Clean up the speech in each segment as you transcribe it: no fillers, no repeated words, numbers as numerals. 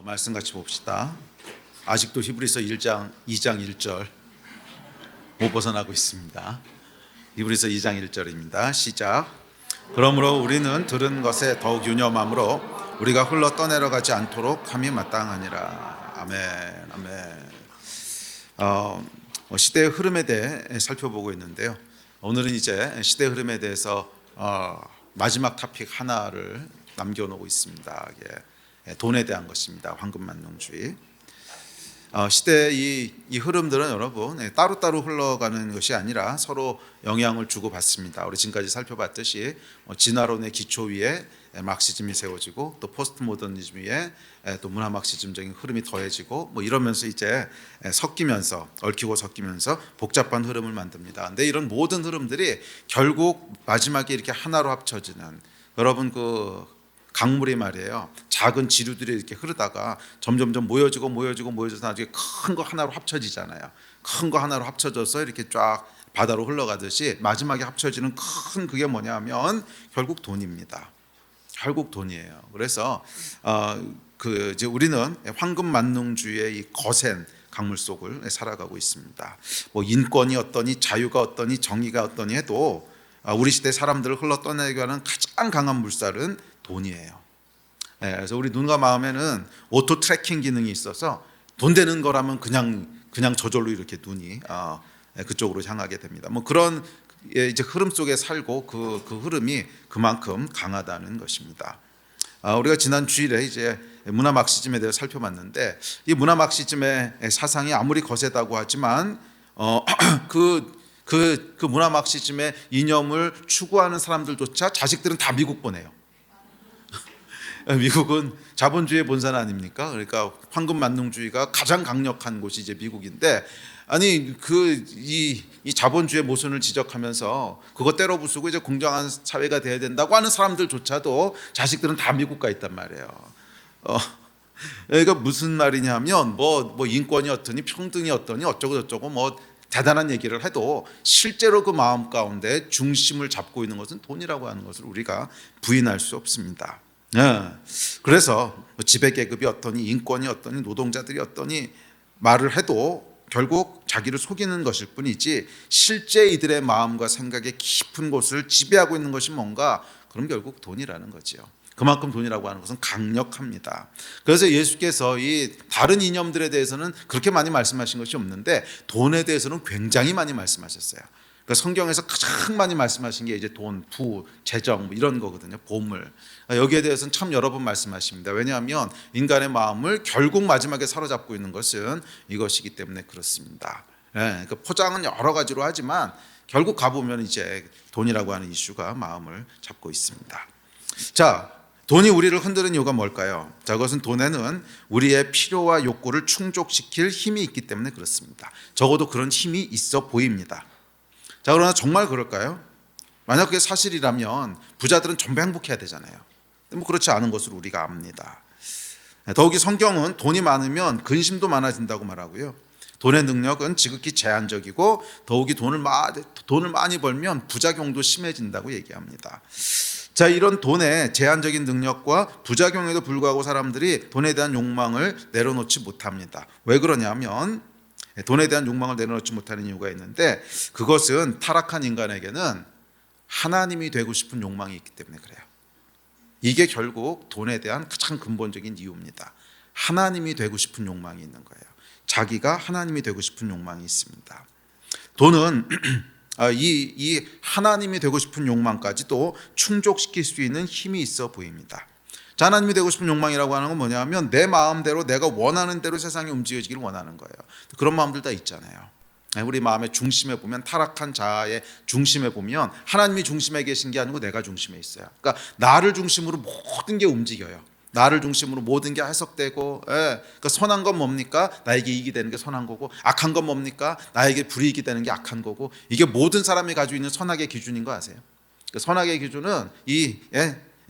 말씀 같이 봅시다. 아직도 히브리서 1장 2장 1절 못 벗어나고 있습니다. 히브리서 2장 1절입니다. 시작. 그러므로 우리는 들은 것에 더욱 유념함으로 우리가 흘러 떠내려가지 않도록 함이 마땅하니라. 아멘. 아멘. 시대의 흐름에 대해 살펴보고 있는데요. 오늘은 이제 시대의 흐름에 대해서 마지막 토픽 하나를 남겨놓고 있습니다. 돈에 대한 것입니다. 황금만능주의. 시대의 이 흐름들은 여러분 따로따로 흘러가는 것이 아니라 서로 영향을 주고받습니다. 우리 지금까지 살펴봤듯이 진화론의 기초 위에 막시즘이 세워지고 또 포스트 모더니즘 위에 또 문화 막시즘적인 흐름이 더해지고 이러면서 이제 섞이면서 얽히고 섞이면서 복잡한 흐름을 만듭니다. 근데 이런 모든 흐름들이 결국 마지막에 이렇게 하나로 합쳐지는, 여러분 강물이 말이에요. 작은 지류들이 이렇게 흐르다가 점점점 모여지고 나중에 큰 거 하나로 합쳐지잖아요. 큰 거 하나로 합쳐져서 이렇게 쫙 바다로 흘러가듯이 마지막에 합쳐지는 큰 그게 뭐냐면 결국 돈입니다. 결국 돈이에요. 그래서 이제 우리는 황금만능주의의 이 거센 강물 속을 살아가고 있습니다. 인권이 어떠니 자유가 어떠니 정의가 어떠니 해도 우리 시대 사람들을 흘러 떠내게 하는 가장 강한 물살은 돈이에요. 그래서 우리 눈과 마음에는 오토 트래킹 기능이 있어서 돈 되는 거라면 그냥 저절로 이렇게 눈이 그쪽으로 향하게 됩니다. 그런 이제 흐름 속에 살고 그 흐름이 그만큼 강하다는 것입니다. 우리가 지난 주일에 이제 문화 막시즘에 대해 살펴봤는데, 이 문화 막시즘의 사상이 아무리 거세다고 하지만 그 문화 막시즘의 이념을 추구하는 사람들조차 자식들은 다 미국 보내요. 미국은 자본주의의 본산 아닙니까? 그러니까 황금만능주의가 가장 강력한 곳이 이제 미국인데, 아니 이 자본주의 모순을 지적하면서 그거 때려 부수고 이제 공정한 사회가 돼야 된다고 하는 사람들조차도 자식들은 다 미국 가 있단 말이에요. 그러니까 무슨 말이냐면 인권이 어떠니 평등이 어떠니 어쩌고 저쩌고 대단한 얘기를 해도 실제로 그 마음 가운데 중심을 잡고 있는 것은 돈이라고 하는 것을 우리가 부인할 수 없습니다. 그래서 지배계급이 어떠니 인권이 어떠니 노동자들이 어떠니 말을 해도 결국 자기를 속이는 것일 뿐이지, 실제 이들의 마음과 생각의 깊은 곳을 지배하고 있는 것이 뭔가, 그럼 결국 돈이라는 거지요. 그만큼 돈이라고 하는 것은 강력합니다. 그래서 예수께서 이 다른 이념들에 대해서는 그렇게 많이 말씀하신 것이 없는데 돈에 대해서는 굉장히 많이 말씀하셨어요. 그러니까 성경에서 가장 많이 말씀하신 게 이제 돈, 부, 재정 이런 거거든요. 보물. 여기에 대해서는 참 여러 번 말씀하십니다. 왜냐하면 인간의 마음을 결국 마지막에 사로잡고 있는 것은 이것이기 때문에 그렇습니다. 그러니까 포장은 여러 가지로 하지만 결국 가보면 이제 돈이라고 하는 이슈가 마음을 잡고 있습니다. 자, 돈이 우리를 흔드는 이유가 뭘까요? 자, 그것은 돈에는 우리의 필요와 욕구를 충족시킬 힘이 있기 때문에 그렇습니다. 적어도 그런 힘이 있어 보입니다. 자, 그러나 정말 그럴까요? 만약 그게 사실이라면 부자들은 전부 행복해야 되잖아요. 그렇지 않은 것으로 우리가 압니다. 더욱이 성경은 돈이 많으면 근심도 많아진다고 말하고요. 돈의 능력은 지극히 제한적이고 더욱이 돈을 많이 벌면 부작용도 심해진다고 얘기합니다. 자, 이런 돈의 제한적인 능력과 부작용에도 불구하고 사람들이 돈에 대한 욕망을 내려놓지 못합니다. 왜 그러냐면 돈에 대한 욕망을 내려놓지 못하는 이유가 있는데, 그것은 타락한 인간에게는 하나님이 되고 싶은 욕망이 있기 때문에 그래요. 이게 결국 돈에 대한 가장 근본적인 이유입니다. 하나님이 되고 싶은 욕망이 있는 거예요. 자기가 하나님이 되고 싶은 욕망이 있습니다. 돈은 이 하나님이 되고 싶은 욕망까지도 충족시킬 수 있는 힘이 있어 보입니다. 자, 하나님이 되고 싶은 욕망이라고 하는 건 뭐냐면 내 마음대로 내가 원하는 대로 세상이 움직여지기를 원하는 거예요. 그런 마음들 다 있잖아요. 우리 마음의 중심에 보면, 타락한 자아의 중심에 보면 하나님이 중심에 계신 게 아니고 내가 중심에 있어요. 그러니까 나를 중심으로 모든 게 움직여요. 나를 중심으로 모든 게 해석되고, 그러니까 선한 건 뭡니까? 나에게 이익이 되는 게 선한 거고, 악한 건 뭡니까? 나에게 불이익이 되는 게 악한 거고, 이게 모든 사람이 가지고 있는 선악의 기준인 거 아세요? 그러니까 선악의 기준은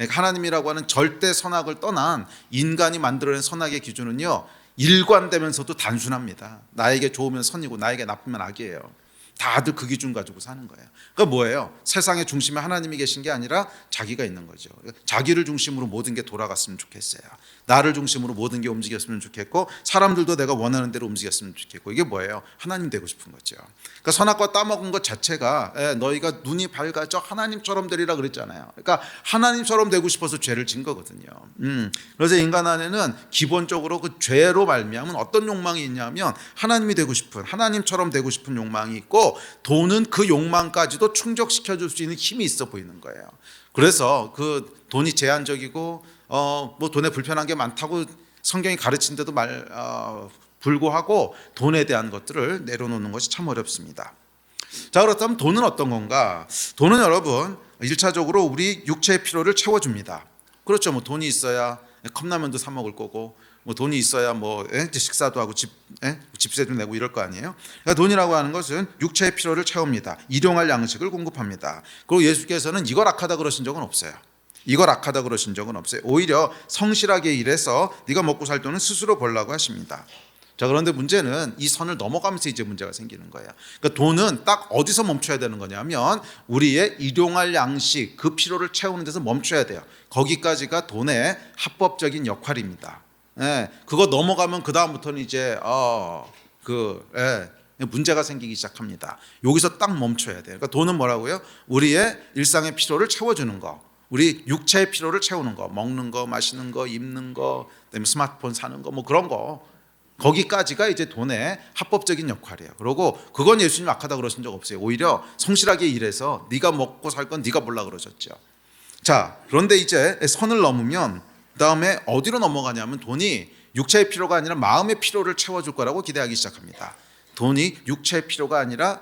하나님이라고 하는 절대 선악을 떠난 인간이 만들어낸 선악의 기준은요, 일관되면서도 단순합니다. 나에게 좋으면 선이고 나에게 나쁘면 악이에요. 다들 그 기준 가지고 사는 거예요. 그러니까 뭐예요? 세상의 중심에 하나님이 계신 게 아니라 자기가 있는 거죠. 자기를 중심으로 모든 게 돌아갔으면 좋겠어요. 나를 중심으로 모든 게 움직였으면 좋겠고 사람들도 내가 원하는 대로 움직였으면 좋겠고 이게 뭐예요? 하나님 되고 싶은 거죠. 그러니까 선악과 따먹은 것 자체가 너희가 눈이 밝아져 하나님처럼 되리라 그랬잖아요. 그러니까 하나님처럼 되고 싶어서 죄를 진 거거든요. 그래서 인간 안에는 기본적으로 그 죄로 말미암은 어떤 욕망이 있냐면 하나님이 되고 싶은 하나님처럼 되고 싶은 욕망이 있고 돈은 그 욕망까지도 충족시켜 줄 수 있는 힘이 있어 보이는 거예요. 그래서 그 돈이 제한적이고 뭐 돈에 불편한 게 많다고 성경이 가르친데도 불구하고 돈에 대한 것들을 내려놓는 것이 참 어렵습니다. 자, 그렇다면 돈은 어떤 건가? 돈은 여러분 1차적으로 우리 육체의 필요를 채워줍니다. 그렇죠. 뭐 돈이 있어야 컵라면도 사 먹을 거고 뭐 돈이 있어야 뭐 식사도 하고 집세도 내고 이럴 거 아니에요. 그러니까 돈이라고 하는 것은 육체의 필요를 채웁니다. 일용할 양식을 공급합니다. 그리고 예수께서는 이걸 악하다 그러신 적은 없어요. 이걸 악하다 그러신 적은 없어요. 오히려 성실하게 일해서 네가 먹고 살 돈은 스스로 벌라고 하십니다. 자, 그런데 문제는 이 선을 넘어가면서 이제 문제가 생기는 거예요. 그러니까 돈은 딱 어디서 멈춰야 되는 거냐면 우리의 일용할 양식 그 필요를 채우는 데서 멈춰야 돼요. 거기까지가 돈의 합법적인 역할입니다. 그거 넘어가면 그 다음부터는 이제 문제가 생기기 시작합니다. 여기서 딱 멈춰야 돼요. 그러니까 돈은 뭐라고요? 우리의 일상의 필요를 채워주는 거. 우리 육체의 필요를 채우는 거, 먹는 거, 마시는 거, 입는 거, 그다음에 스마트폰 사는 거, 뭐 그런 거, 거기까지가 이제 돈의 합법적인 역할이에요. 그리고 그건 예수님 악하다 그러신 적 없어요. 오히려 성실하게 일해서 네가 먹고 살 건 네가 몰라 그러셨죠. 자, 그런데 이제 선을 넘으면 그다음에 어디로 넘어가냐면 돈이 육체의 필요가 아니라 마음의 필요를 채워줄 거라고 기대하기 시작합니다. 돈이 육체의 필요가 아니라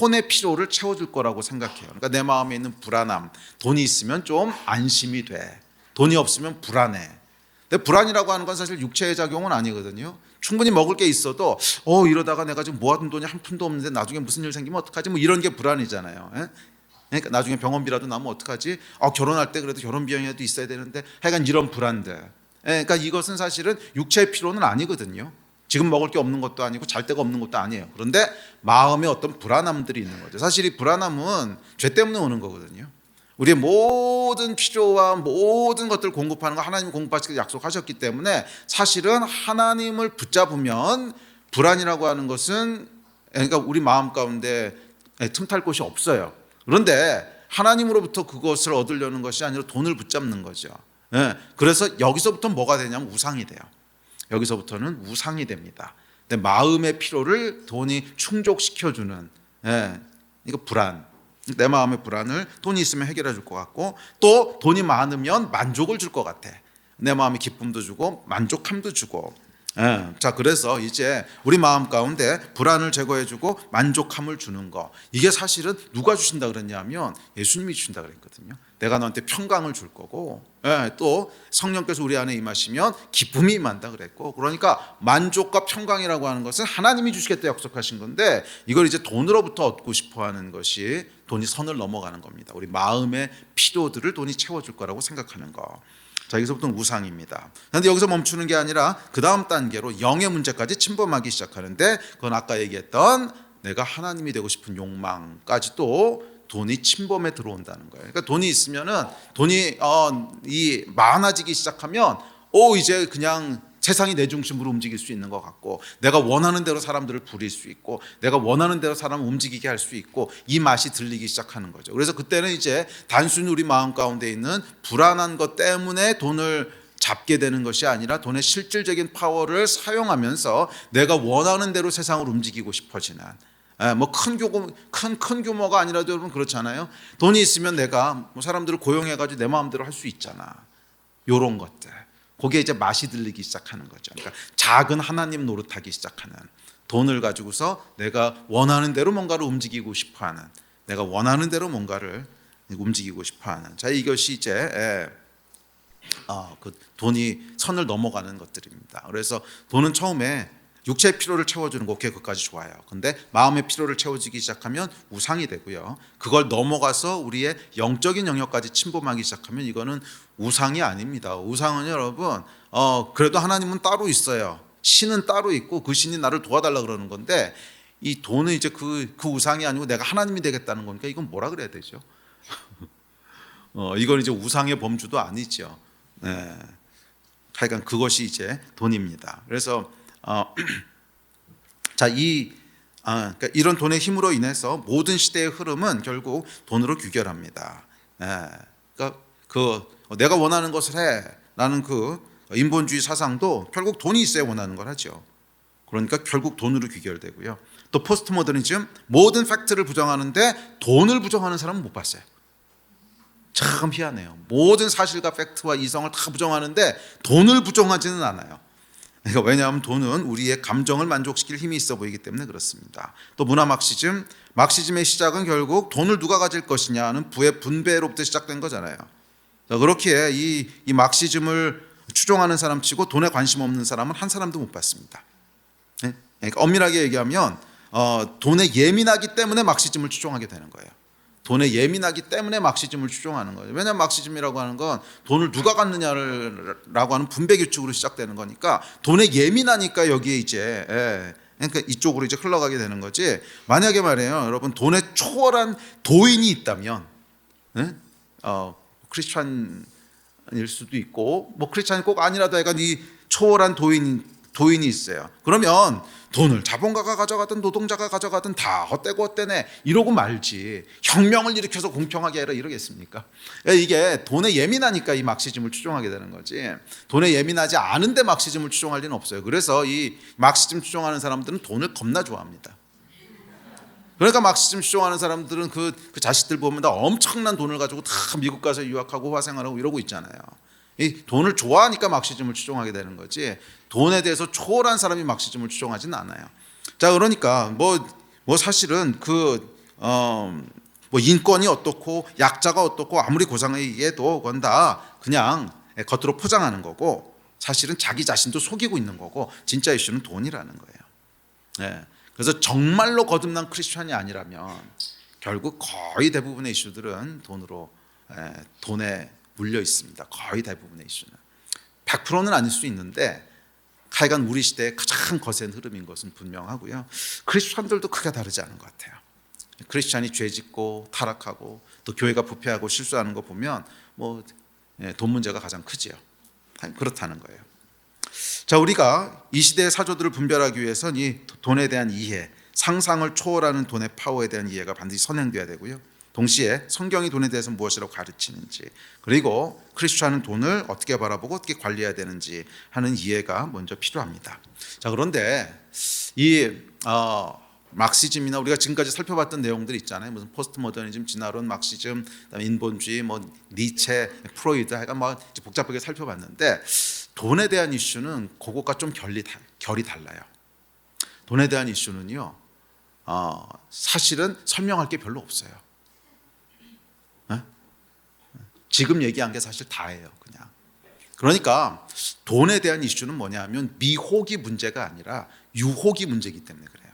혼의 필요를 채워줄 거라고 생각해요. 그러니까 내 마음에 있는 불안함, 돈이 있으면 좀 안심이 돼. 돈이 없으면 불안해. 근데 불안이라고 하는 건 사실 육체의 작용은 아니거든요. 충분히 먹을 게 있어도 이러다가 내가 지금 모아둔 돈이 한 푼도 없는데 나중에 무슨 일 생기면 어떡하지? 뭐 이런 게 불안이잖아요. 그러니까 나중에 병원비라도 나면 어떡하지? 결혼할 때 그래도 결혼 비용이라도 있어야 되는데 하여간 이런 불안들. 그러니까 이것은 사실은 육체의 필요는 아니거든요. 지금 먹을 게 없는 것도 아니고 잘 데가 없는 것도 아니에요. 그런데 마음에 어떤 불안함들이 있는 거죠. 사실 이 불안함은 죄 때문에 오는 거거든요. 우리의 모든 필요와 모든 것들을 공급하는 거 하나님이 공급하시기로 약속하셨기 때문에 사실은 하나님을 붙잡으면 불안이라고 하는 것은 그러니까 우리 마음 가운데 틈탈 곳이 없어요. 그런데 하나님으로부터 그것을 얻으려는 것이 아니라 돈을 붙잡는 거죠. 그래서 여기서부터 뭐가 되냐면 우상이 돼요. 여기서부터는 우상이 됩니다. 근데 마음의 필요를 돈이 충족시켜주는 이거 불안. 내 마음의 불안을 돈이 있으면 해결해 줄 것 같고 또 돈이 많으면 만족을 줄 것 같아. 내 마음의 기쁨도 주고 만족함도 주고. 자, 그래서 이제 우리 마음 가운데 불안을 제거해주고 만족함을 주는 거, 이게 사실은 누가 주신다 그랬냐면 예수님이 주신다 그랬거든요. 내가 너한테 평강을 줄 거고 또 성령께서 우리 안에 임하시면 기쁨이 임한다 그랬고, 그러니까 만족과 평강이라고 하는 것은 하나님이 주시겠다 약속하신 건데 이걸 이제 돈으로부터 얻고 싶어하는 것이 돈이 선을 넘어가는 겁니다. 우리 마음의 필요들을 돈이 채워줄 거라고 생각하는 거. 자, 여기서부터는 우상입니다. 그런데 여기서 멈추는 게 아니라 그 다음 단계로 영의 문제까지 침범하기 시작하는데 그건 아까 얘기했던 내가 하나님이 되고 싶은 욕망까지도 돈이 침범에 들어온다는 거예요. 그러니까 돈이 있으면은 돈이 많아지기 시작하면 이제 그냥 세상이 내 중심으로 움직일 수 있는 것 같고 내가 원하는 대로 사람들을 부릴 수 있고 내가 원하는 대로 사람을 움직이게 할 수 있고 이 맛이 들리기 시작하는 거죠. 그래서 그때는 이제 단순히 우리 마음 가운데 있는 불안한 것 때문에 돈을 잡게 되는 것이 아니라 돈의 실질적인 파워를 사용하면서 내가 원하는 대로 세상을 움직이고 싶어지는 뭐 큰 규모가 아니라도 여러분 그렇잖아요. 돈이 있으면 내가 사람들을 고용해가지고 내 마음대로 할 수 있잖아. 요런 것들. 거기에 이제 맛이 들리기 시작하는 거죠. 그러니까 작은 하나님 노릇하기 시작하는, 돈을 가지고서 내가 원하는 대로 뭔가를 움직이고 싶어하는, 내가 원하는 대로 뭔가를 움직이고 싶어하는. 자, 이것이 이제 그 돈이 선을 넘어가는 것들입니다. 그래서 돈은 처음에 육체의 필요를 채워주는 거, 오케이, 그것까지 좋아요. 근데 마음의 필요를 채워주기 시작하면 우상이 되고요. 그걸 넘어가서 우리의 영적인 영역까지 침범하기 시작하면 이거는 우상이 아닙니다. 우상은 여러분 그래도 하나님은 따로 있어요. 신은 따로 있고 그 신이 나를 도와달라 그러는 건데 이 돈은 이제 그 우상이 아니고 내가 하나님이 되겠다는 거니까 이건 뭐라 그래야 되죠? 이건 이제 우상의 범주도 아니죠. 네. 하여간 그것이 이제 돈입니다. 그래서 자, 그러니까 이런 돈의 힘으로 인해서 모든 시대의 흐름은 결국 돈으로 규결합니다. 그러니까 내가 원하는 것을 해라는 그 인본주의 사상도 결국 돈이 있어야 원하는 걸 하죠. 그러니까 결국 돈으로 규결되고요. 또 포스트 모더니즘, 모든 팩트를 부정하는데 돈을 부정하는 사람은 못 봤어요. 참 희한해요. 모든 사실과 팩트와 이성을 다 부정하는데 돈을 부정하지는 않아요. 그러니까 왜냐하면 돈은 우리의 감정을 만족시킬 힘이 있어 보이기 때문에 그렇습니다. 또 문화 막시즘의 시작은 결국 돈을 누가 가질 것이냐 하는 부의 분배로부터 시작된 거잖아요. 그렇기에 이 막시즘을 추종하는 사람치고 돈에 관심 없는 사람은 한 사람도 못 봤습니다. 그러니까 엄밀하게 얘기하면 돈에 예민하기 때문에 막시즘을 추종하게 되는 거예요. 돈에 예민하기 때문에 막시즘을 추종하는 거예요. 왜냐하면 막시즘이라고 하는 건 돈을 누가 갖느냐라고 하는 분배 규칙으로 시작되는 거니까 돈에 예민하니까 여기에 이제 그러니까 이쪽으로 이제 흘러가게 되는 거지. 만약에 말이에요, 여러분 돈에 초월한 도인이 있다면, 크리스찬일 수도 있고, 뭐 크리스찬이 꼭 아니라도 약간 이 초월한 도인이 있어요. 그러면 돈을 자본가가 가져가든 노동자가 가져가든 다 헛되고 헛되네 이러고 말지, 혁명을 일으켜서 공평하게 해라 이러겠습니까? 이게 돈에 예민하니까 이 막시즘을 추종하게 되는 거지, 돈에 예민하지 않은데 막시즘을 추종할 리는 없어요. 그래서 이 막시즘 추종하는 사람들은 돈을 겁나 좋아합니다. 그러니까 막시즘 추종하는 사람들은 그 자식들 보면 다 엄청난 돈을 가지고 다 미국 가서 유학하고 화생하고 이러고 있잖아요. 이 돈을 좋아하니까 막시즘을 추종하게 되는 거지, 돈에 대해서 초월한 사람이 막시즘을 추종하지는 않아요. 자, 그러니까 뭐 사실은 뭐 인권이 어떻고 약자가 어떻고 아무리 고상해도 그건 다 그냥 겉으로 포장하는 거고, 사실은 자기 자신도 속이고 있는 거고, 진짜 이슈는 돈이라는 거예요. 그래서 정말로 거듭난 크리스천이 아니라면 결국 거의 대부분의 이슈들은 돈에 물려 있습니다. 거의 대부분의 이슈는 100%는 아닐 수 있는데 하여간 우리 시대의 가장 거센 흐름인 것은 분명하고요. 크리스천들도 크게 다르지 않은 것 같아요. 크리스천이 죄짓고 타락하고 또 교회가 부패하고 실수하는 거 보면 돈 문제가 가장 크지요. 그렇다는 거예요. 자, 우리가 이 시대의 사조들을 분별하기 위해서는 이 돈에 대한 이해, 상상을 초월하는 돈의 파워에 대한 이해가 반드시 선행돼야 되고요. 동시에 성경이 돈에 대해서 무엇이라고 가르치는지, 그리고 크리스천은 돈을 어떻게 바라보고 어떻게 관리해야 되는지 하는 이해가 먼저 필요합니다. 자, 그런데 이 막시즘이나 우리가 지금까지 살펴봤던 내용들 있잖아요. 무슨 포스트 모더니즘, 진화론, 막시즘, 그다음에 인본주의, 니체, 프로이드, 하여간 복잡하게 살펴봤는데 돈에 대한 이슈는 그것과 좀 결이 달라요. 돈에 대한 이슈는요, 사실은 설명할 게 별로 없어요. 지금 얘기한 게 사실 다예요, 그냥. 그러니까 돈에 대한 이슈는 뭐냐면 미혹이 문제가 아니라 유혹이 문제이기 때문에 그래요.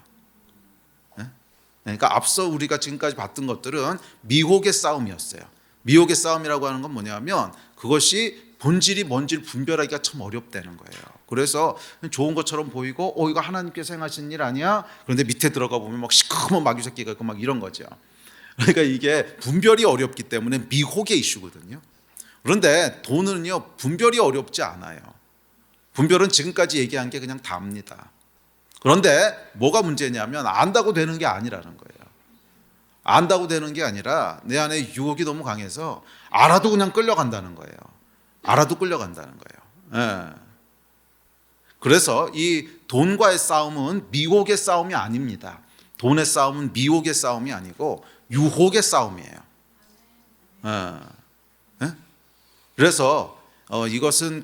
그러니까 앞서 우리가 지금까지 봤던 것들은 미혹의 싸움이었어요. 미혹의 싸움이라고 하는 건 뭐냐면 그것이 본질이 뭔지를 분별하기가 참 어렵다는 거예요. 그래서 좋은 것처럼 보이고 이거 하나님께서 행하신 일 아니야? 그런데 밑에 들어가 보면 막 시커먼 마귀 새끼가 있고 막 이런 거죠. 그러니까 이게 분별이 어렵기 때문에 미혹의 이슈거든요. 그런데 돈은요, 분별이 어렵지 않아요. 분별은 지금까지 얘기한 게 그냥 답니다. 그런데 뭐가 문제냐면 안다고 되는 게 아니라는 거예요. 안다고 되는 게 아니라 내 안에 유혹이 너무 강해서 알아도 그냥 끌려간다는 거예요. 알아도 끌려간다는 거예요. 그래서 이 돈과의 싸움은 미혹의 싸움이 아닙니다. 돈의 싸움은 미혹의 싸움이 아니고 유혹의 싸움이에요. 그래서 이것은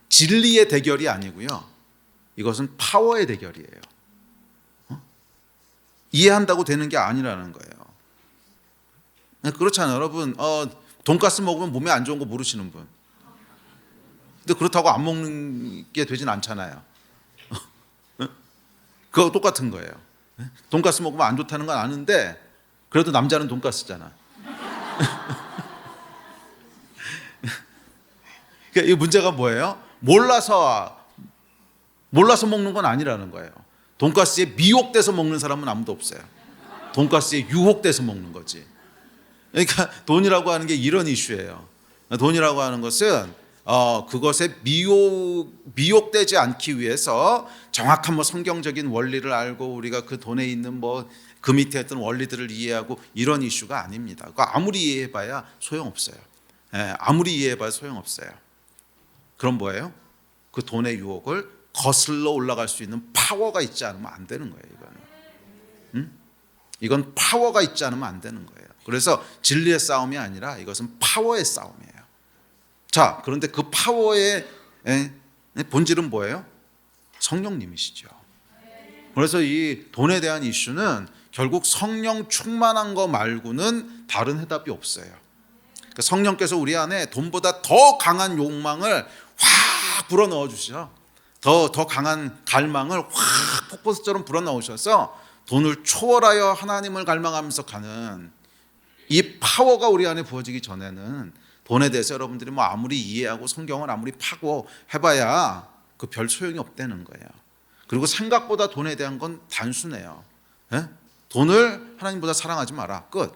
진리의 대결이 아니고요. 이것은 파워의 대결이에요. 이해한다고 되는 게 아니라는 거예요. 그렇잖아요. 여러분, 돈가스 먹으면 몸에 안 좋은 거 모르시는 분. 근데 그렇다고 안 먹는 게 되진 않잖아요. 그거 똑같은 거예요. 돈가스 먹으면 안 좋다는 건 아는데 그래도 남자는 돈가스잖아. 그러니까 이 문제가 뭐예요? 몰라서 먹는 건 아니라는 거예요. 돈가스에 미혹돼서 먹는 사람은 아무도 없어요. 돈가스에 유혹돼서 먹는 거지. 그러니까 돈이라고 하는 게 이런 이슈예요. 돈이라고 하는 것은 그것에 미혹되지 않기 위해서 정확한 뭐 성경적인 원리를 알고 우리가 그 돈에 있는 뭐 그 밑에 어떤 원리들을 이해하고 이런 이슈가 아닙니다. 그거 아무리 이해해봐야 소용없어요. 아무리 이해해봐야 소용없어요. 그럼 뭐예요? 그 돈의 유혹을 거슬러 올라갈 수 있는 파워가 있지 않으면 안 되는 거예요. 이건 파워가 있지 않으면 안 되는 거예요. 그래서 진리의 싸움이 아니라 이것은 파워의 싸움이에요. 자, 그런데 그 파워의 본질은 뭐예요? 성령님이시죠. 그래서 이 돈에 대한 이슈는 결국 성령 충만한 거 말고는 다른 해답이 없어요. 그러니까 성령께서 우리 안에 돈보다 더 강한 욕망을 확 불어넣어 주시죠. 더 강한 갈망을 확 폭포수처럼 불어넣으셔서 돈을 초월하여 하나님을 갈망하면서 가는 이 파워가 우리 안에 부어지기 전에는 돈에 대해서 여러분들이 뭐 아무리 이해하고 성경을 아무리 파고 해봐야 그 별 소용이 없다는 거예요. 그리고 생각보다 돈에 대한 건 단순해요. 돈을 하나님보다 사랑하지 마라. 끝.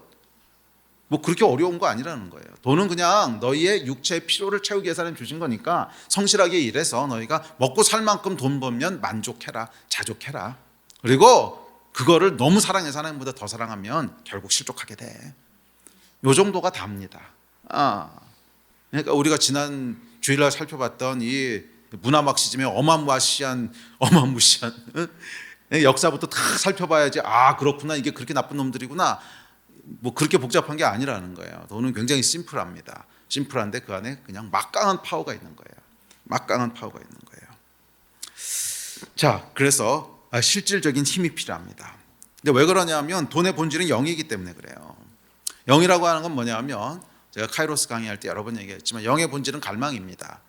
뭐 그렇게 어려운 거 아니라는 거예요. 돈은 그냥 너희의 육체의 필요를 채우기 위해서 하나님 주신 거니까 성실하게 일해서 너희가 먹고 살 만큼 돈 벌면 만족해라, 자족해라. 그리고 그거를 너무 사랑해서 하나님보다 더 사랑하면 결국 실족하게 돼. 요 정도가 답니다. 그러니까 우리가 지난 주일날 살펴봤던 이 문화 막시즘의 어마무시한 역사부터 다 살펴봐야지 그렇구나, 이게 그렇게 나쁜 놈들이구나, 뭐 그렇게 복잡한 게 아니라는 거예요. 돈은 굉장히 심플합니다. 심플한데 그 안에 그냥 막강한 파워가 있는 거예요. 막강한 파워가 있는 거예요. 자, 그래서 실질적인 힘이 필요합니다. 근데 왜 그러냐면 돈의 본질은 영이기 때문에 그래요. 영이라고 하는 건 뭐냐면 제가 카이로스 강의할 때 여러 번 얘기했지만 영의 본질은 갈망입니다.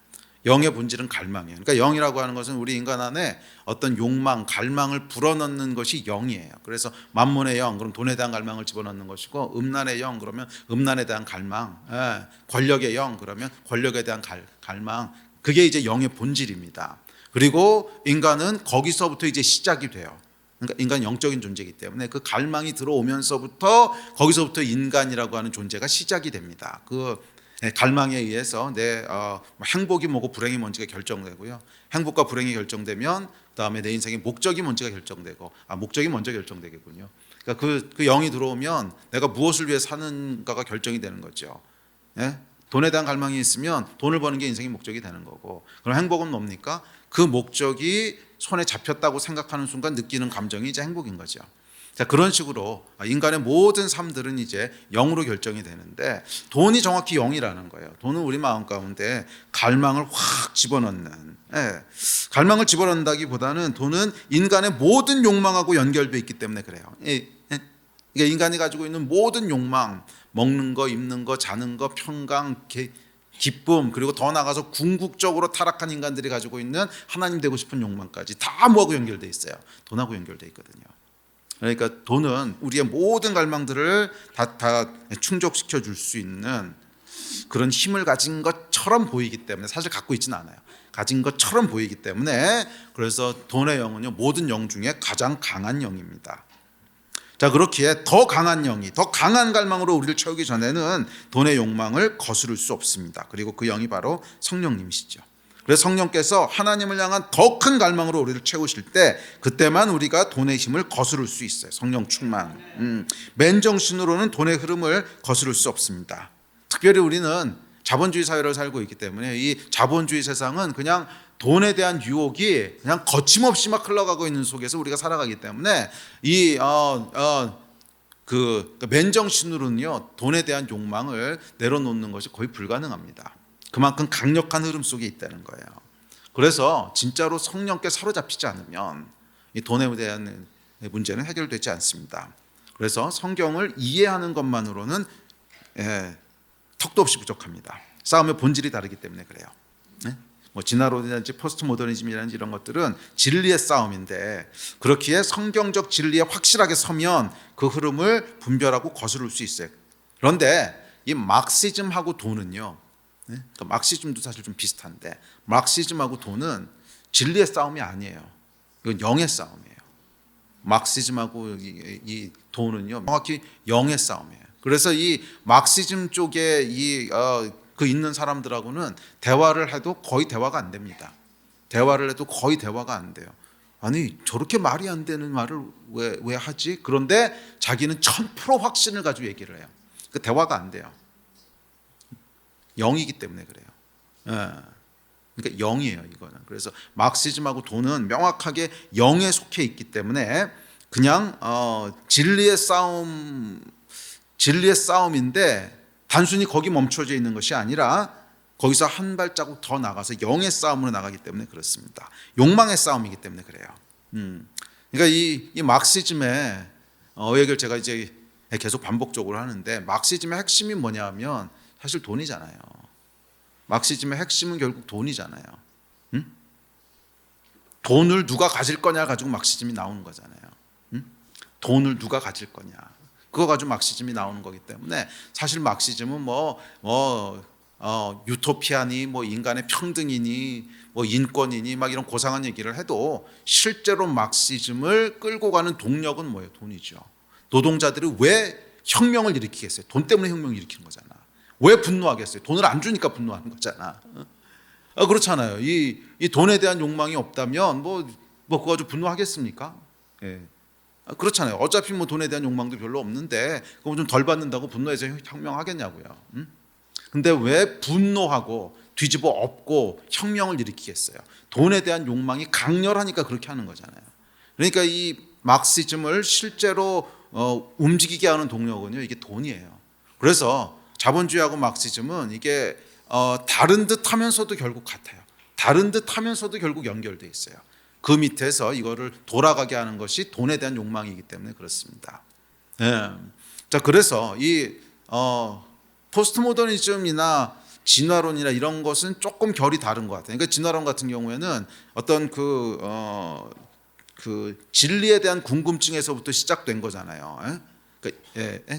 영의 본질은 갈망이에요. 그러니까 영이라고 하는 것은 우리 인간 안에 어떤 욕망, 갈망을 불어넣는 것이 영이에요. 그래서 만몬의 영, 그럼 돈에 대한 갈망을 집어넣는 것이고, 음란의 영, 그러면 음란에 대한 갈망, 권력의 영, 그러면 권력에 대한 갈망, 그게 이제 영의 본질입니다. 그리고 인간은 거기서부터 이제 시작이 돼요. 그러니까 인간 영적인 존재이기 때문에 그 갈망이 들어오면서부터 거기서부터 인간이라고 하는 존재가 시작이 됩니다. 그 갈망에 의해서 내 행복이 뭐고 불행이 뭔지가 결정되고요. 행복과 불행이 결정되면 그다음에 내 인생의 목적이 뭔지가 결정되고, 목적이 먼저 결정되겠군요. 그러니까 그 영이 들어오면 내가 무엇을 위해 사는가가 결정이 되는 거죠. 돈에 대한 갈망이 있으면 돈을 버는 게 인생의 목적이 되는 거고, 그럼 행복은 뭡니까? 그 목적이 손에 잡혔다고 생각하는 순간 느끼는 감정이 이제 행복인 거죠. 자, 그런 식으로 인간의 모든 삶들은 이제 영으로 결정이 되는데, 돈이 정확히 영이라는 거예요. 돈은 우리 마음 가운데 갈망을 확 집어넣는, 갈망을 집어넣는다기보다는 돈은 인간의 모든 욕망하고 연결되어 있기 때문에 그래요. 그러니까 인간이 가지고 있는 모든 욕망, 먹는 거, 입는 거, 자는 거, 평강, 기쁨, 그리고 더 나아가서 궁극적으로 타락한 인간들이 가지고 있는 하나님 되고 싶은 욕망까지 다 뭐하고 연결되어 있어요? 돈하고 연결되어 있거든요. 그러니까 돈은 우리의 모든 갈망들을 다 충족시켜 줄 수 있는 그런 힘을 가진 것처럼 보이기 때문에, 사실 갖고 있지는 않아요. 가진 것처럼 보이기 때문에, 그래서 돈의 영은요, 모든 영 중에 가장 강한 영입니다. 자, 그렇기에 더 강한 영이, 더 강한 갈망으로 우리를 채우기 전에는 돈의 욕망을 거스를 수 없습니다. 그리고 그 영이 바로 성령님이시죠. 그래서 성령께서 하나님을 향한 더 큰 갈망으로 우리를 채우실 때, 그때만 우리가 돈의 힘을 거스를 수 있어요. 성령 충만. 맨정신으로는 돈의 흐름을 거스를 수 없습니다. 특별히 우리는 자본주의 사회를 살고 있기 때문에 이 자본주의 세상은 그냥 돈에 대한 유혹이 그냥 거침없이 막 흘러가고 있는 속에서 우리가 살아가기 때문에 그 맨정신으로는요, 돈에 대한 욕망을 내려놓는 것이 거의 불가능합니다. 그만큼 강력한 흐름 속에 있다는 거예요. 그래서 진짜로 성령께 사로잡히지 않으면 이 돈에 대한 문제는 해결되지 않습니다. 그래서 성경을 이해하는 것만으로는 턱도 없이 부족합니다. 싸움의 본질이 다르기 때문에 그래요. 뭐 진화론이라든지 포스트 모더니즘이라든지 이런 것들은 진리의 싸움인데, 그렇기에 성경적 진리에 확실하게 서면 그 흐름을 분별하고 거스를 수 있어요. 그런데 이 막시즘하고 돈은요, 그러니까 막시즘도 사실 좀 비슷한데, 막시즘하고 돈은 진리의 싸움이 아니에요. 이건 영의 싸움이에요. 막시즘하고 이 돈은요, 정확히 영의 싸움이에요. 그래서 이 막시즘 쪽에 이 그 있는 사람들하고는 대화를 해도 거의 대화가 안 됩니다. 대화를 해도 거의 대화가 안 돼요. 아니 저렇게 말이 안 되는 말을 왜 하지? 그런데 자기는 1000% 확신을 가지고 얘기를 해요. 그 대화가 안 돼요. 영이기 때문에 그래요. 그러니까 영이에요 이거는. 그래서 마르크시즘하고 돈은 명확하게 영에 속해 있기 때문에 그냥 진리의 싸움인데 단순히 거기 멈춰져 있는 것이 아니라 거기서 한 발자국 더 나가서 영의 싸움으로 나가기 때문에 그렇습니다. 욕망의 싸움이기 때문에 그래요. 그러니까 이 마르크시즘의 얘기를 제가 이제 계속 반복적으로 하는데 마르크시즘의 핵심이 뭐냐면 사실 돈이잖아요. 마르크시즘의 핵심은 결국 돈이잖아요. 돈을 누가 가질 거냐 가지고 마르크시즘이 나오는 거잖아요. 돈을 누가 가질 거냐 그거 가지고 마르크시즘이 나오는 거기 때문에 사실 마르크시즘은 유토피아니 인간의 평등이니 인권이니 막 이런 고상한 얘기를 해도 실제로 마르크시즘을 끌고 가는 동력은 뭐예요? 돈이죠. 노동자들이 왜 혁명을 일으키겠어요? 돈 때문에 혁명을 일으키는 거잖아. 왜 분노하겠어요? 돈을 안 주니까 분노하는 거잖아. 그렇잖아요. 이 돈에 대한 욕망이 없다면 그거 가지고 분노하겠습니까? 예. 그렇잖아요. 어차피 돈에 대한 욕망도 별로 없는데 그거 좀 덜 받는다고 분노해서 혁명하겠냐고요. 근데 왜 분노하고 뒤집어 엎고 혁명을 일으키겠어요? 돈에 대한 욕망이 강렬하니까 그렇게 하는 거잖아요. 그러니까 이 마르크시즘을 실제로 움직이게 하는 동력은요, 이게 돈이에요. 그래서 자본주의하고 마르크시즘은 이게 다른 듯 하면서도 결국 같아요. 다른 듯 하면서도 결국 연결돼 있어요. 그 밑에서 이거를 돌아가게 하는 것이 돈에 대한 욕망이기 때문에 그렇습니다. 예. 자, 그래서 이 포스트 모더니즘이나 진화론이나 이런 것은 조금 결이 다른 것 같아요. 그러니까 진화론 같은 경우에는 어떤 그 진리에 대한 궁금증에서부터 시작된 거잖아요. 그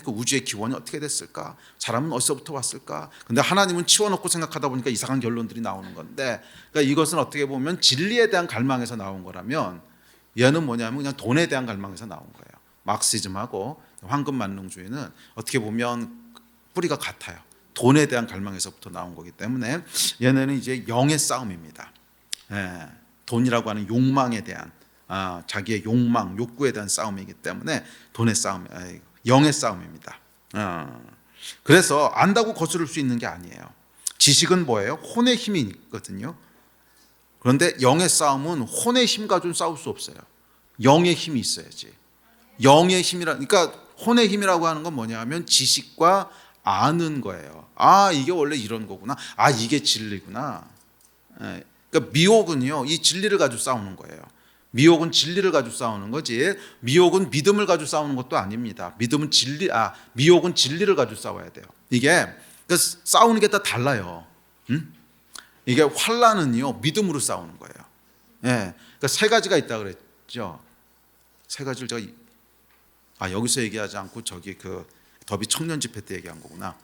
우주의 기원이 어떻게 됐을까? 사람은 어디서부터 왔을까? 근데 하나님은 치워놓고 생각하다 보니까 이상한 결론들이 나오는 건데, 그러니까 이것은 어떻게 보면 진리에 대한 갈망에서 나온 거라면 얘는 뭐냐면 그냥 돈에 대한 갈망에서 나온 거예요. 마르크시즘하고 황금만능주의는 어떻게 보면 뿌리가 같아요. 돈에 대한 갈망에서부터 나온 거기 때문에 얘네는 이제 영의 싸움입니다. 돈이라고 하는 욕망에 대한 자기의 욕망, 욕구에 대한 싸움이기 때문에 돈의 싸움, 영의 싸움입니다. 그래서 안다고 거스를 수 있는 게 아니에요. 지식은 뭐예요? 혼의 힘이 있거든요. 그런데 영의 싸움은 혼의 힘 가지고는 싸울 수 없어요. 영의 힘이 있어야지. 영의 그러니까 혼의 힘이라고 하는 건 뭐냐면 지식과 아는 거예요. 이게 원래 이런 거구나. 이게 진리구나. 그러니까 미혹은요, 이 진리를 가지고 싸우는 거예요. 미혹은 진리를 가지고 싸우는 거지. 미혹은 믿음을 가지고 싸우는 것도 아닙니다. 미혹은 진리를 가지고 싸워야 돼요. 이게 그러니까 싸우는 게 다 달라요. 이게 환란은요, 믿음으로 싸우는 거예요. 그러니까 세 가지가 있다 그랬죠. 세 가지를 제가 여기서 얘기하지 않고 저기 그 더비 청년 집회 때 얘기한 거구나.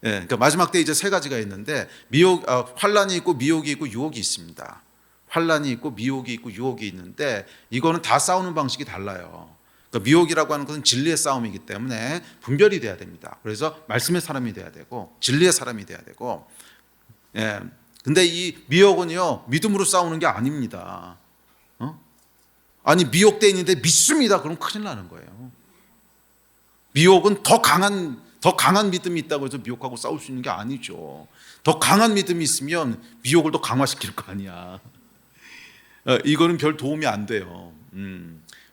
그러니까 마지막 때 이제 세 가지가 있는데 환란이 있고 미혹이 있고 유혹이 있습니다. 환란이 있고 미혹이 있고 유혹이 있는데 이거는 다 싸우는 방식이 달라요. 그러니까 미혹이라고 하는 것은 진리의 싸움이기 때문에 분별이 돼야 됩니다. 그래서 말씀의 사람이 돼야 되고 진리의 사람이 돼야 되고. 근데 이 미혹은요, 믿음으로 싸우는 게 아닙니다. 미혹돼 있는데 믿습니다. 그럼 큰일 나는 거예요. 미혹은 더 강한 믿음이 있다고 해서 미혹하고 싸울 수 있는 게 아니죠. 더 강한 믿음이 있으면 미혹을 더 강화시킬 거 아니야. 이거는 별 도움이 안 돼요.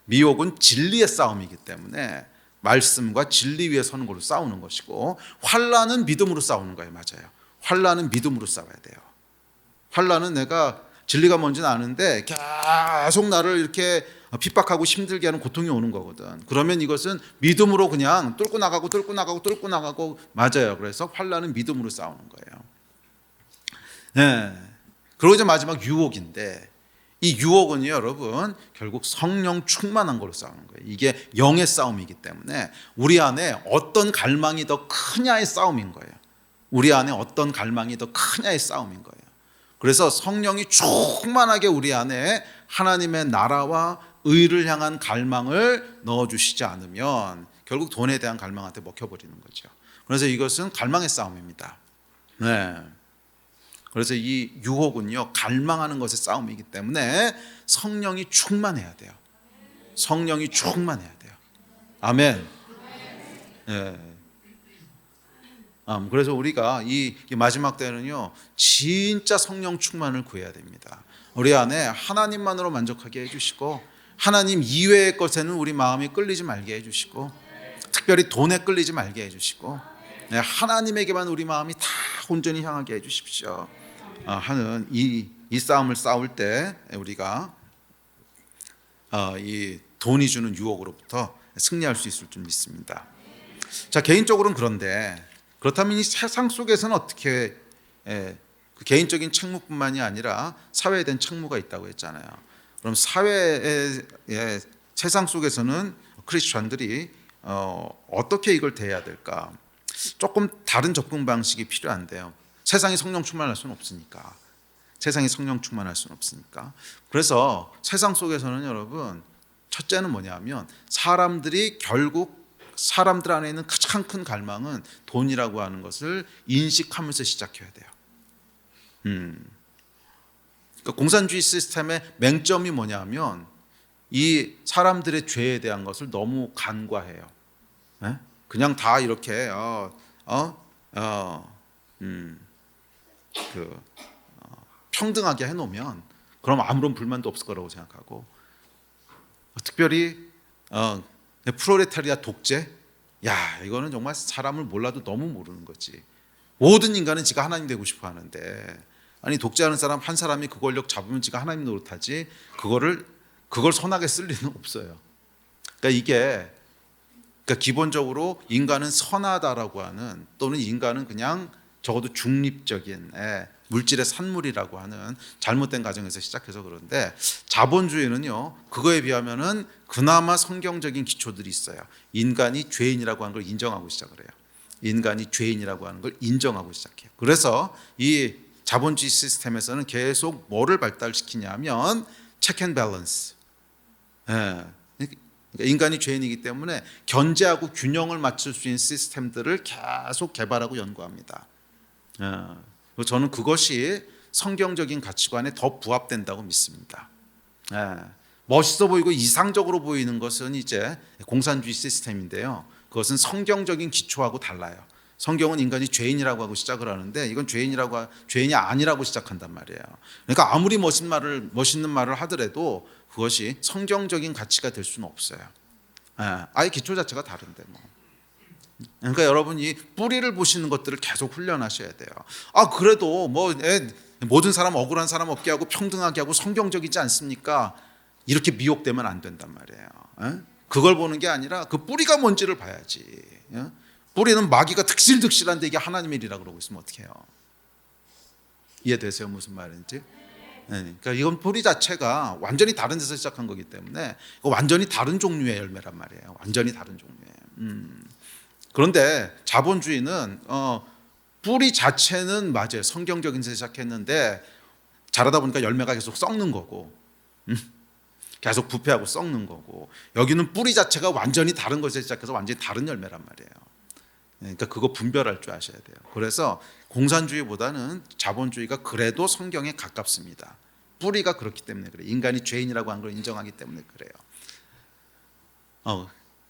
미혹은 진리의 싸움이기 때문에 말씀과 진리 위에 서는 걸로 싸우는 것이고, 환란은 믿음으로 싸우는 거예요. 맞아요. 환란은 믿음으로 싸워야 돼요. 환란은 내가 진리가 뭔지는 아는데 계속 나를 이렇게 핍박하고 힘들게 하는 고통이 오는 거거든. 그러면 이것은 믿음으로 그냥 뚫고 나가고 맞아요. 그래서 환란은 믿음으로 싸우는 거예요. 그리고 이제 마지막 유혹인데, 이 유혹은요, 여러분, 결국 성령 충만한 걸로 싸우는 거예요. 이게 영의 싸움이기 때문에 우리 안에 어떤 갈망이 더 크냐의 싸움인 거예요. 우리 안에 어떤 갈망이 더 크냐의 싸움인 거예요. 그래서 성령이 충만하게 우리 안에 하나님의 나라와 의를 향한 갈망을 넣어주시지 않으면 결국 돈에 대한 갈망한테 먹혀버리는 거죠. 그래서 이것은 갈망의 싸움입니다. 네. 그래서 이 유혹은요, 갈망하는 것의 싸움이기 때문에 성령이 충만해야 돼요. 성령이 충만해야 돼요. 아멘. 예. 그래서 우리가 이 마지막 때는요, 진짜 성령 충만을 구해야 됩니다. 우리 안에 하나님만으로 만족하게 해주시고, 하나님 이외의 것에는 우리 마음이 끌리지 말게 해주시고, 특별히 돈에 끌리지 말게 해주시고, 하나님에게만 우리 마음이 다 온전히 향하게 해주십시오 하는 이 싸움을 싸울 때 우리가 이 돈이 주는 유혹으로부터 승리할 수 있을 줄 믿습니다. 자, 개인적으로는 그렇다면 이 세상 속에서는 어떻게 그 개인적인 책무뿐만이 아니라 사회에 대한 책무가 있다고 했잖아요. 그럼 세상 속에서는 크리스천들이 어떻게 이걸 대해야 될까? 조금 다른 접근 방식이 필요한데요. 세상이 성령 충만할 수는 없으니까. 세상이 성령 충만할 수는 없으니까. 그래서 세상 속에서는 여러분, 첫째는 뭐냐면 사람들이 결국 사람들 안에 있는 가장 큰 갈망은 돈이라고 하는 것을 인식하면서 시작해야 돼요. 그러니까 공산주의 시스템의 맹점이 뭐냐면 이 사람들의 죄에 대한 것을 너무 간과해요. 그냥 다 이렇게 평등하게 해놓으면 그럼 아무런 불만도 없을 거라고 생각하고, 특별히 프롤레타리아 독재, 야 이거는 정말 사람을 몰라도 너무 모르는 거지. 모든 인간은 지가 하나님 되고 싶어 하는데, 아니 독재하는 사람 한 사람이 그 권력 잡으면 지가 하나님 노릇하지 그걸 선하게 쓸 리는 없어요. 그러니까 기본적으로 인간은 선하다라고 하는, 또는 인간은 그냥 적어도 중립적인 물질의 산물이라고 하는 잘못된 가정에서 시작해서 그런데, 자본주의는요 그거에 비하면은 그나마 성경적인 기초들이 있어요. 인간이 죄인이라고 하는 걸 인정하고 시작을 해요. 인간이 죄인이라고 하는 걸 인정하고 시작해요. 그래서 이 자본주의 시스템에서는 계속 뭐를 발달시키냐면 체크 앤 밸런스. 인간이 죄인이기 때문에 견제하고 균형을 맞출 수 있는 시스템들을 계속 개발하고 연구합니다. 저는 그것이 성경적인 가치관에 더 부합된다고 믿습니다. 멋있어 보이고 이상적으로 보이는 것은 이제 공산주의 시스템인데요, 그것은 성경적인 기초하고 달라요. 성경은 인간이 죄인이라고 하고 시작을 하는데, 이건 죄인이 아니라고 시작한단 말이에요. 그러니까 아무리 멋있는 말을 하더라도 그것이 성경적인 가치가 될 수는 없어요. 아예 기초 자체가 다른데 뭐. 그러니까 여러분 이 뿌리를 보시는 것들을 계속 훈련하셔야 돼요. 그래도 모든 사람 억울한 사람 없게 하고 평등하게 하고 성경적이지 않습니까? 이렇게 미혹되면 안 된단 말이에요. 그걸 보는 게 아니라 그 뿌리가 뭔지를 봐야지. 뿌리는 마귀가 득실득실한데 이게 하나님의 일이라고 그러고 있으면 어떡해요? 이해되세요? 무슨 말인지? 그러니까 이건 뿌리 자체가 완전히 다른 데서 시작한 거기 때문에 완전히 다른 종류의 열매란 말이에요. 완전히 다른 종류의. 그런데 자본주의는 뿌리 자체는 맞아요. 성경적인 데서 시작했는데 자라다 보니까 열매가 계속 썩는 거고, 계속 부패하고 썩는 거고, 여기는 뿌리 자체가 완전히 다른 것에서 시작해서 완전히 다른 열매란 말이에요. 그러니까 그거 분별할 줄 아셔야 돼요. 그래서 공산주의보다는 자본주의가 그래도 성경에 가깝습니다. 뿌리가 그렇기 때문에 그래요. 인간이 죄인이라고 한 걸 인정하기 때문에 그래요.